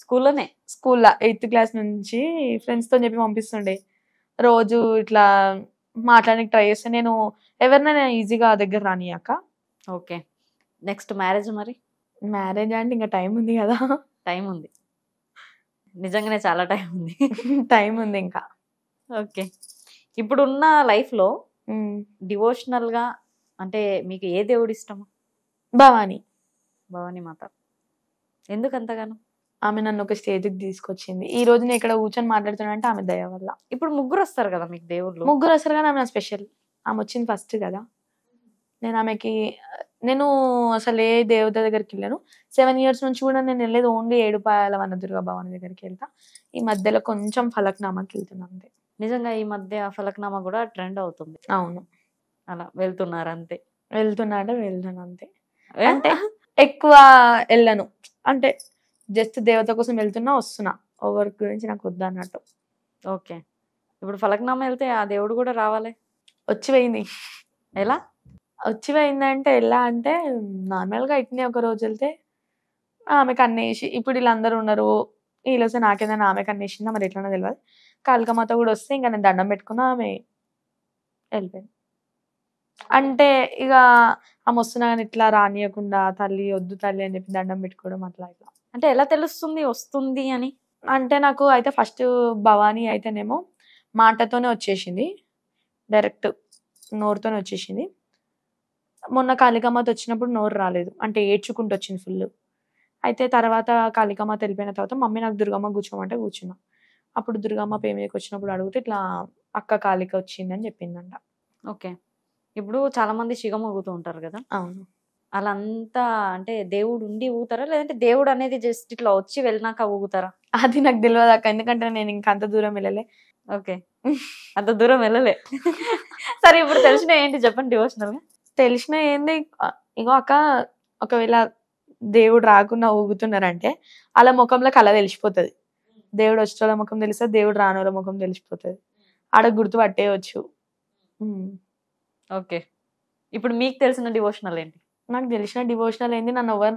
స్కూల్లోనే? స్కూల్లో 8th క్లాస్ నుంచి ఫ్రెండ్స్ తో చెప్పి పంపిస్తుండే. రోజు ఇట్లా మాట్లాడడానికి ట్రై చేస్తే నేను ఎవరినైనా ఈజీగా దగ్గర రానియాక. ఓకే, నెక్స్ట్ మ్యారేజ్ మరి? మ్యారేజ్ అంటే ఇంకా టైం ఉంది కదా. టైం ఉంది, నిజంగానే చాలా టైం ఉంది. టైం ఉంది ఇంకా. ఓకే, ఇప్పుడున్న లైఫ్ లో డివోషనల్ గా అంటే మీకు ఏ దేవుడు ఇష్టము? భవాని. భవానీ మాత. ఎందుకు అంతగాను? ఆమె నన్ను ఒక స్టేజ్కి తీసుకొచ్చింది. ఈ రోజు నేను ఇక్కడ కూర్చొని మాట్లాడుతున్నా అంటే ఆమె దయ వల్ల. ఇప్పుడు ముగ్గురు వస్తారు కదా మీకు దేవుళ్ళు? ముగ్గురు వస్తారు కానీ ఆమె నా స్పెషల్. ఆమె వచ్చింది ఫస్ట్ కదా. నేను అసలు ఏ దేవత దగ్గరికి వెళ్ళాను. 7 years నుంచి కూడా నేను వెళ్ళేది ఓన్లీ ఏడుపాయల వనదుర్గ భవాని దగ్గరికి వెళ్తా. ఈ మధ్యలో కొంచెం ఫలక్నామాకి వెళ్తున్నా అంతే. నిజంగా ఈ మధ్య ఫలక్నామా కూడా ట్రెండ్ అవుతుంది. అవును, అలా వెళ్తున్నారు అంతే. వెళ్తాను అంతే. అంటే ఎక్కువ వెళ్ళను, అంటే జస్ట్ దేవత కోసం వెళ్తున్నా వస్తున్నా. ఓవర్ గురించి నాకు వద్దు అన్నట్టు. ఓకే, ఇప్పుడు ఫలక్నామా వెళ్తే ఆ దేవుడు కూడా రావాలి. వచ్చి పోయింది. ఎలా వచ్చి పోయిందంటే ఎలా అంటే నార్మల్గా ఇట్నే ఒక రోజు వెళ్తే ఆమెకు అన్నేసి, ఇప్పుడు వీళ్ళందరూ ఉన్నారు వీళ్ళు వస్తే నాకేదైనా ఆమెకు అన్నేసిందా మరి ఎట్లన్నా తెలియదు. కాళికామాత కూడా వస్తే ఇంకా నేను దండం పెట్టుకున్నా, ఆమె వెళ్ళిపోయింది. అంటే ఇక ఆమె వస్తున్నా కానీ ఇట్లా రానియకుండా తల్లి వద్దు తల్లి అని చెప్పి దండం పెట్టుకోవడం అట్లా ఇట్లా. అంటే ఎలా తెలుస్తుంది వస్తుంది అని? అంటే నాకు అయితే ఫస్ట్ భవానీ అయితేనేమో మాటతోనే వచ్చేసింది, డైరెక్ట్ నోరుతోనే వచ్చేసింది. మొన్న కాళికామాత వచ్చినప్పుడు నోరు రాలేదు, అంటే ఏడ్చుకుంటూ వచ్చింది ఫుల్. అయితే తర్వాత కాళికామాత వెళ్ళిపోయిన తర్వాత మమ్మీ నాకు దుర్గమ్మ కూర్చోమంటే కూర్చున్నా. అప్పుడు దుర్గమ్మ పేమీకి వచ్చినప్పుడు అడిగితే ఇట్లా అక్క కాళిక వచ్చిందని చెప్పిందంట. ఓకే, ఇప్పుడు చాలా మంది శిగం ఊగుతూ ఉంటారు కదా. అవును. అలా అంతా అంటే దేవుడు ఉండి ఊగుతారా, లేదంటే దేవుడు అనేది జస్ట్ ఇట్లా వచ్చి వెళ్ళినాక ఊగుతారా? అది నాకు తెలియదు అక్క, ఎందుకంటే నేను ఇంకా అంత దూరం వెళ్ళలే. ఓకే, అంత దూరం వెళ్ళలే. సరే, ఇప్పుడు తెలిసిన ఏంటి చెప్పండి డివోషనల్ గా? తెలిసిన ఏంది, ఇగో అక్క ఒకవేళ దేవుడు రాకుండా ఊగుతున్నారంటే అలా ముఖంలో కళ తెలిసిపోతుంది. దేవుడు వచ్చే వాళ్ళ ముఖం తెలిస్తే దేవుడు రాని వాళ్ళ ముఖం తెలిసిపోతుంది, ఆడ గుర్తు పట్టేయచ్చు. ఓకే, ఇప్పుడు మీకు తెలిసిన డివోషనల్ ఏంటి? నాకు తెలిసిన డివోషనల్ ఏంది, నన్ను ఎవరు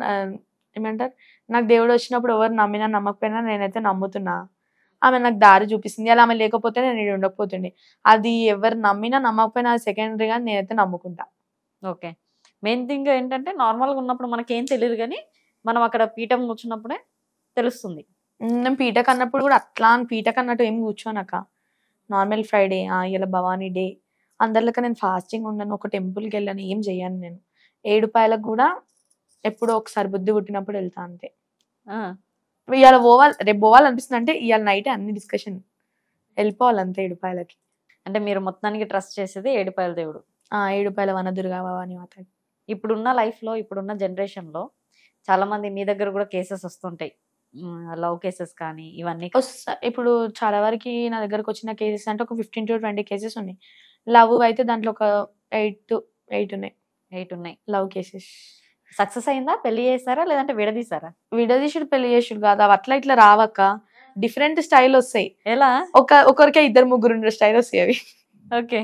ఏమంటారు, నాకు దేవుడు వచ్చినప్పుడు ఎవరు నమ్మినా నమ్మకపోయినా నేనైతే నమ్ముతున్నా. ఆమె నాకు దారి చూపిస్తుంది, అలా ఆమె లేకపోతే నేను ఇక్కడ ఉండకపోతుండే. అది ఎవరు నమ్మినా నమ్మకపోయినా సెకండరీగా నేనైతే నమ్ముకుంటా. ఓకే, మెయిన్ థింగ్ ఏంటంటే నార్మల్గా ఉన్నప్పుడు మనకేం తెలియదు, కానీ మనం అక్కడ పీఠం కూర్చున్నప్పుడే తెలుస్తుంది. నేను పీటకు అన్నప్పుడు కూడా అట్లా అని పీటకు అన్నట్టు ఏం కూర్చోనక్క. నార్మల్ ఫ్రైడే ఇలా భవానీ డే అందరిలోకి నేను ఫాస్టింగ్ ఉండను, ఒక టెంపుల్కి వెళ్ళాను, ఏం చెయ్యను నేను. ఏడుపాయలకు కూడా ఎప్పుడో ఒకసారి బుద్ధి పుట్టినప్పుడు వెళ్తా అంతే. ఇవాళ పోవాలి రేపు పోవాలనిపిస్తుంది అంటే ఇవాళ నైటే అన్ని డిస్కషన్ వెళ్ళిపోవాలంతే ఏడుపాయలకి. అంటే మీరు మొత్తానికి ట్రస్ట్ చేసేది ఏడుపాయల దేవుడు? ఏడుపాయల వనదుర్గా భవాని మాత. ఇప్పుడున్న లైఫ్ లో, ఇప్పుడున్న జనరేషన్ లో చాలా మంది మీ దగ్గర కూడా కేసెస్ వస్తుంటాయి, లవ్ కేసెస్ కానీ ఇవన్నీ. ఇప్పుడు చాలా వరకు నా దగ్గరకు వచ్చిన కేసెస్ అంటే ఒక 15 to 20 కేసెస్ ఉన్నాయి. లవ్ అయితే దాంట్లో ఒక 8 ఉన్నాయి లవ్ కేసెస్. సక్సెస్ అయిందా? పెళ్లి చేసారా లేదంటే విడదీసారా? విడదీసుడు పెళ్లి చేసుడు కాదు, అవి అట్లా ఇట్లా రావక్క, డిఫరెంట్ స్టైల్ వస్తాయి. ఎలా? ఒకరికే 2-3 స్టైల్ వస్తాయి అవి. ఓకే,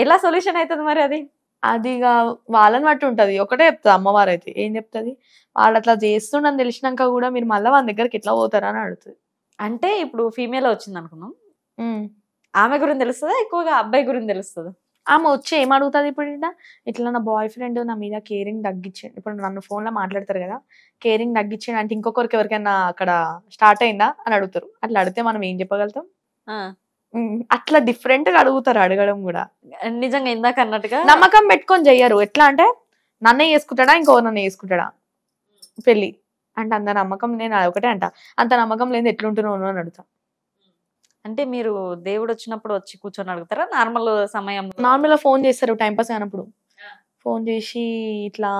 ఎలా సొల్యూషన్ అవుతుంది మరి అది? అది ఇక వాళ్ళని బట్టి ఉంటది. ఒకటే చెప్తుంది అమ్మవారు అయితే, ఏం చెప్తుంది, వాళ్ళు అట్లా చేస్తుండని తెలిసినాక కూడా మీరు మళ్ళీ వాళ్ళ దగ్గరికి ఎట్లా పోతారా అని అడుగుతుంది. అంటే ఇప్పుడు ఫీమేల్ వచ్చింది అనుకున్నాం, ఆమె గురించి తెలుస్తుందా ఎక్కువగా అబ్బాయి గురించి తెలుస్తుందా? ఆమె వచ్చి ఏం అడుగుతుంది, ఇప్పుడు ఇట్లా నా బాయ్ ఫ్రెండ్ నా మీద కేరింగ్ తగ్గించాడు, ఇప్పుడు నన్ను ఫోన్ లో మాట్లాడతారు కదా, కేరింగ్ తగ్గించాడు అంటే ఇంకొకరికి ఎవరికైనా అక్కడ స్టార్ట్ అయిందా అని అడుగుతారు. అట్లా అడిగితే మనం ఏం చెప్పగలుగుతాం? అట్లా డిఫరెంట్ గా అడుగుతారు, అడగడం కూడా. నిజంగా ఇందాక అన్నట్టుగా నమ్మకం పెట్టుకొని చెయ్యరు. ఎట్లా అంటే నన్నే చేసుకుంటాడా ఇంకొకరు నన్ను చేసుకుంటాడా పెళ్లి అంటే అంత నమ్మకం, నేను ఒకటే అంట, అంత నమ్మకం లేదు ఎట్లుంటున్నాను అని అడుగుతా. అంటే మీరు దేవుడు వచ్చినప్పుడు వచ్చి కూర్చొని అడుగుతారా, నార్మల్ సమయం? నార్మల్ గా ఫోన్ చేస్తారు టైంపాస్ అయినప్పుడు, ఫోన్ చేసి ఇట్లా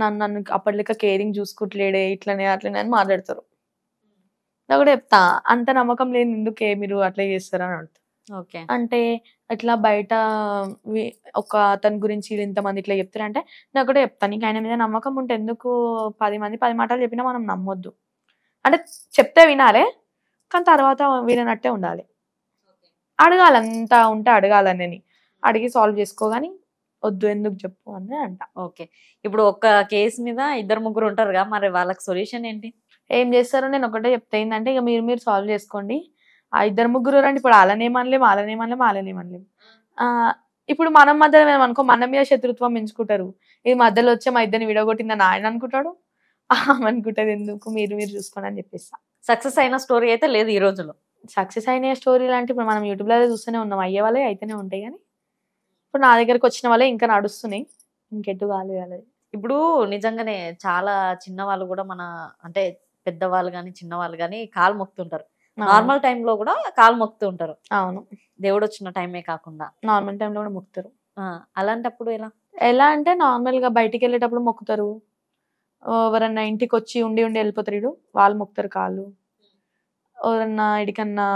నన్ను అప్పటిలెక్క కేరింగ్ చూసుకుంటలేడే ఇట్లనే అట్లనే అని మాట్లాడతారు. నాకు కూడా చెప్తా, అంత నమ్మకం లేదు ఎందుకే మీరు అట్లా చేస్తారని అడుగుతా. ఓకే, అంటే ఇట్లా బయట ఒక అతని గురించి ఇంతమంది ఇట్లా చెప్తారంటే నాకు కూడా చెప్తాను, నీకు ఆయన మీద నమ్మకం ఉంటే ఎందుకు 10 మంది 10 మాటలు చెప్పినా మనం నమ్మొద్దు. అంటే చెప్తే వినాలి, కానీ తర్వాత విననట్టే ఉండాలి. అడగాలి, అంతా ఉంటే అడగాలని అడిగి సాల్వ్ చేసుకోగాని వద్దు ఎందుకు చెప్పు అని అంట. ఓకే, ఇప్పుడు ఒక్క కేసు మీద 2-3 ఉంటారుగా, మరి వాళ్ళకి సొల్యూషన్ ఏంటి? ఏం చేస్తారో నేను ఒకటే చెప్తే ఏంటంటే, ఇక మీరు సాల్వ్ చేసుకోండి. ఆ 2-3 రండి, ఇప్పుడు వాళ్ళనేమనలేం. ఇప్పుడు మనం మధ్యలో మేము అనుకో, మన మీద శత్రుత్వం పెంచుకుంటారు. ఇది మధ్యలో వచ్చే మా ఇద్దరిని విడగొట్టిందని ఆయన అనుకుంటాడు, అనుకుంటది ఎందుకు, మీరు చూసుకోండి అని చెప్పేస్తా. సక్సెస్ అయిన స్టోరీ అయితే లేదు ఈ రోజులో. సక్సెస్ అయిన స్టోరీ లాంటి ఇప్పుడు మనం యూట్యూబ్ లో చూస్తూనే ఉన్నాం, అయ్యే వాళ్ళే అయితేనే ఉంటాయి. కానీ ఇప్పుడు నా దగ్గరకు వచ్చిన వాళ్ళే ఇంకా నడుస్తున్నాయి, ఇంకెట్టు కాలేదు. ఇప్పుడు నిజంగానే చాలా చిన్న వాళ్ళు కూడా మన అంటే పెద్దవాళ్ళు కానీ చిన్నవాళ్ళు కానీ కాలు మొక్కుతుంటారు. నార్మల్ టైంలో కూడా కాలు మొక్కుతూ ఉంటారు. అవును, దేవుడు వచ్చిన టైమే కాకుండా నార్మల్ టైంలో కూడా మొక్కుతారు. అలాంటప్పుడు ఎలా అంటే నార్మల్ గా బయటికి వెళ్ళేటప్పుడు మొక్కుతారు, ఎవరన్నా ఇంటికి వచ్చి ఉండి వెళ్ళిపోతారు, వాళ్ళు మొక్కుతారు కాళ్ళు. ఎవరన్నా ఇడికన్నా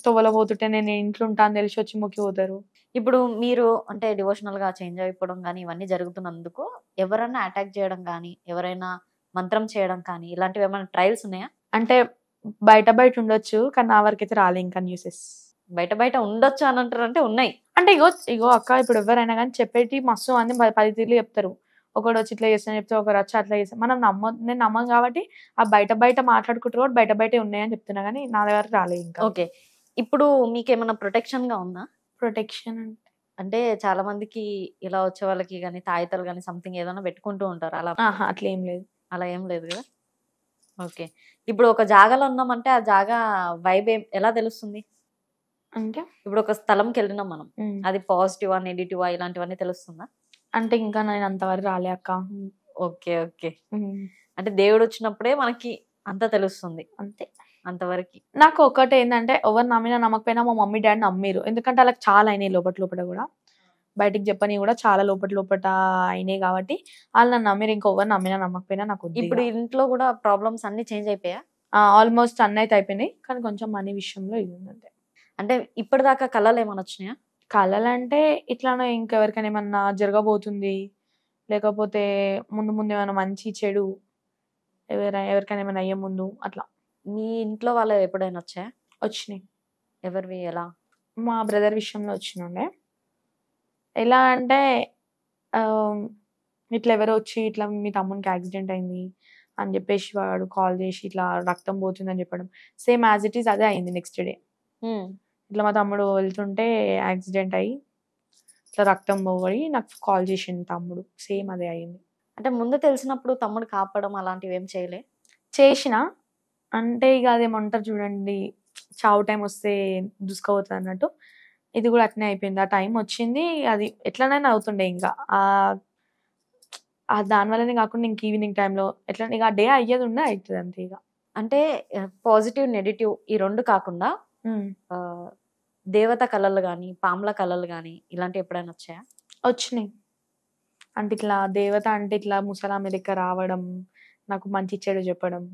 తొవ్వల పోతుంటే నేను ఇంట్లో ఉంటాను తెలిసి వచ్చి మొక్కిపోతారు. ఇప్పుడు మీరు అంటే డివోషనల్ గా చేంజ్ అయిపోవడం కానీ ఇవన్నీ జరుగుతున్నందుకు ఎవరైనా అటాక్ చేయడం కానీ, ఎవరైనా మంత్రం చేయడం కానీ, ఇలాంటివి ఏమైనా ట్రయల్స్ ఉన్నాయా? అంటే బయట ఉండొచ్చు, కానీ నా వరకు అయితే రాలే ఇంకా న్యూసెస్. బయట ఉండొచ్చు అని అంటారు, అంటే ఉన్నాయి. అంటే ఇగో అక్క, ఇప్పుడు ఎవరైనా కానీ చెప్పేటి మస్తు మంది 10 తీర్లు చెప్తారు. ఒకడు వచ్చి ఇట్లా చేస్తాను చెప్తే, ఒకరు వచ్చి అట్లా చేస్తాను. మనం నేను నమ్మం కాబట్టి ఆ బయట మాట్లాడుకుంటారు కాబట్టి బయట ఉన్నాయని చెప్తున్నా, కానీ నా దగ్గర రాలేదు ఇంకా. ఓకే, ఇప్పుడు మీకేమైనా ప్రొటెక్షన్ గా ఉందా? ప్రొటెక్షన్ అంటే చాలా మందికి ఇలా వచ్చే వాళ్ళకి కానీ తాయితలు కానీ సంథింగ్ ఏదైనా పెట్టుకుంటూ ఉంటారు, అలా అట్లా ఏం లేదు. అలా ఏం లేదు కదా. ఓకే, ఇప్పుడు ఒక జాగాలో ఉన్నామంటే ఆ జాగా వైబ్ ఎలా తెలుస్తుంది? అంటే ఇప్పుడు ఒక స్థలంకి వెళ్ళినాం మనం, అది పాజిటివా నెగిటివా ఇలాంటివన్నీ తెలుస్తుందా? అంటే ఇంకా నేను అంతవరకు రాలే అక్క. ఓకే, అంటే దేవుడు వచ్చినప్పుడే మనకి అంతా తెలుస్తుంది, అంతే. అంతవరకు నాకు ఒకటి ఏంటంటే, ఎవరు నమ్మినా నమ్మకపోయినా మా మమ్మీ డాడీ నమ్మిరు. ఎందుకంటే వాళ్ళకి చాలా అయినాయి లోపల కూడా, బయటికి చెప్పని కూడా చాలా లోపల అయినాయి కాబట్టి వాళ్ళు నన్ను నమ్మిరు. ఇంకొవరు నమ్మినా నమ్మకపోయినా నాకు. ఇప్పుడు ఇంట్లో కూడా ప్రాబ్లమ్స్ అన్ని చేంజ్ అయిపోయా? ఆల్మోస్ట్ అన్ని అయితే అయిపోయినాయి, కానీ కొంచెం మనీ విషయంలో ఇది ఉందంటే. అంటే ఇప్పటిదాకా కళలు ఏమైనా వచ్చినాయా? కళలు అంటే ఇట్లానే ఇంకెవరికైనా ఏమన్నా జరగబోతుంది, లేకపోతే ముందు ఏమైనా మంచి చెడు ఎవరికైనా ఏమైనా అయ్యే ముందు అట్లా. మీ ఇంట్లో వాళ్ళు ఎప్పుడైనా వచ్చాయా? వచ్చినాయి. ఎవరివి? ఎలా? మా బ్రదర్ విషయంలో వచ్చినండే. ఎలా అంటే ఇట్లా ఎవరో వచ్చి ఇట్లా మీ తమ్మునికి యాక్సిడెంట్ అయింది అని చెప్పేసి వాడు కాల్ చేసి ఇట్లా రక్తం పోతుందని చెప్పడం. సేమ్ యాజ్ ఇట్ ఈస్ అదే అయింది నెక్స్ట్ డే. ఇట్లా మా తమ్ముడు వెళ్తుంటే యాక్సిడెంట్ అయ్యి ఇట్లా రక్తం పోయి నాకు కాల్ చేసిండు తమ్ముడు, సేమ్ అదే అయింది. అంటే ముందు తెలిసినప్పుడు తమ్ముడు కాపడం అలాంటివి ఏం చేయలే? చేసిన అంటే ఇక అదేమంటారు చూడండి, చావు టైం వస్తే దూసుకుపోతుంది అన్నట్టు, ఇది కూడా అట్నే అయిపోయింది. ఆ టైం వచ్చింది, అది ఎట్లనైనా అవుతుండే. ఇంకా దానివల్లనే కాకుండా ఇంక ఈవినింగ్ టైంలో ఎట్లా ఇక డే అయ్యేది ఉండే అవుతుంది అంతే. ఇక అంటే పాజిటివ్ నెగిటివ్ ఈ రెండు కాకుండా దేవత కళలు కానీ పాముల కళలు కానీ ఇలాంటివి ఎప్పుడైనా వచ్చాయా? వచ్చినాయి. అంటే ఇట్లా దేవత అంటే ఇట్లా ముసలామె లెక్క రావడం, నాకు మంచి చెడు చెప్పడం.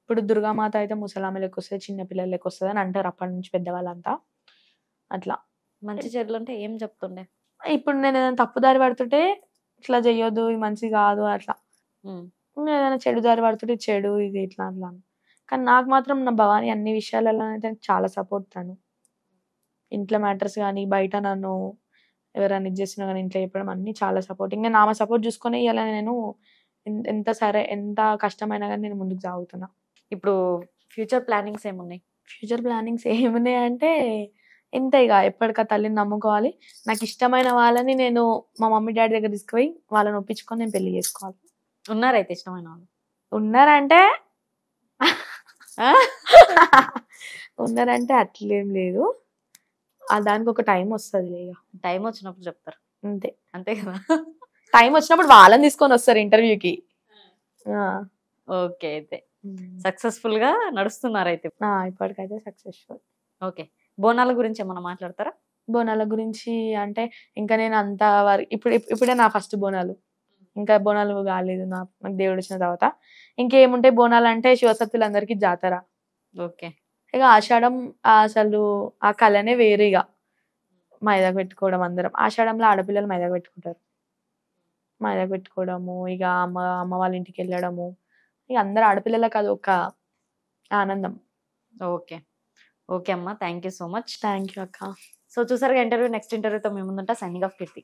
ఇప్పుడు దుర్గామాత అయితే ముసలామె లెక్క వస్తుంది, చిన్నపిల్లల లెక్క వస్తుంది అని అంటారు అప్పటి నుంచి పెద్దవాళ్ళంతా. అట్లా మంచి చెడులు అంటే ఏం చెప్తుండే? ఇప్పుడు నేను ఏదైనా తప్పు దారి పడుతుంటే ఇట్లా చెయ్యొద్దు, ఇది మంచి కాదు అట్లా. ఏదైనా చెడు దారి పడుతుంటే చెడు ఇది ఇట్లా అట్లా. కానీ నాకు మాత్రం నా భవాని అన్ని విషయాలలో అయితే చాలా సపోర్ట్. తను ఇంట్లో మ్యాటర్స్ కానీ బయట నన్ను ఎవరైనా ఇది చేసినా కానీ ఇంట్లో చెప్పడం అన్ని చాలా సపోర్టింగ్. నేను ఆమె సపోర్ట్ చూసుకొని ఇలా నేను ఎంత కష్టమైనా కానీ నేను ముందుకు సాగుతున్నా. ఇప్పుడు ఫ్యూచర్ ప్లానింగ్స్ ఏమున్నాయి? ఫ్యూచర్ ప్లానింగ్స్ ఏమున్నాయి అంటే ఇంత ఇక ఎప్పటికా తల్లిని నమ్ముకోవాలి. నాకు ఇష్టమైన వాళ్ళని నేను మా మమ్మీ డాడీ దగ్గర తీసుకుపోయి వాళ్ళని ఒప్పించుకొని నేను పెళ్లి చేసుకోవాలి. ఉన్నారైతే ఇష్టమైన వాళ్ళు? ఉన్నారంటే ఉన్నారంటే అట్లేం లేదు, దానికి ఒక టైం వస్తుంది. టైం వచ్చినప్పుడు చెప్తారు అంతే. అంతే కదా. టైం వచ్చినప్పుడు వాళ్ళని తీసుకొని వస్తారు ఇంటర్వ్యూకి. ఓకే, అయితే సక్సెస్ఫుల్ గా నడుస్తున్నారు అయితే ఇప్పటికైతే సక్సెస్ఫుల్. ఓకే, బోనాల గురించి ఏమన్నా మాట్లాడతారా? బోనాల గురించి అంటే ఇంకా నేను అంత ఇప్పుడే నా ఫస్ట్ బోనాలు, ఇంకా బోనాలు కాలేదు నాకు దేవుడు వచ్చిన తర్వాత. ఇంకేముంటాయి బోనాలు అంటే శివసత్తులందరికీ జాతర. ఓకే, ఇక ఆషాఢం అసలు ఆ కళనే వేరేగా మైదాకు పెట్టుకోవడం. అందరం ఆషాఢంలో ఆడపిల్లలు మైదాకు పెట్టుకుంటారు. మైదాకు పెట్టుకోవడము, ఇక అమ్మ వాళ్ళ ఇంటికి వెళ్ళడము, ఇక అందరు ఆడపిల్లలకు అది ఒక ఆనందం. ఓకే ఓకే అమ్మా, thank you so much. Thank you అక్క. సో చూసారుగా ఇంటర్వ్యూ. నెక్స్ట్ ఇంటర్వ్యూతో మేము ముందుంటా. సైనింగ్ ఆఫ్ కీర్తి.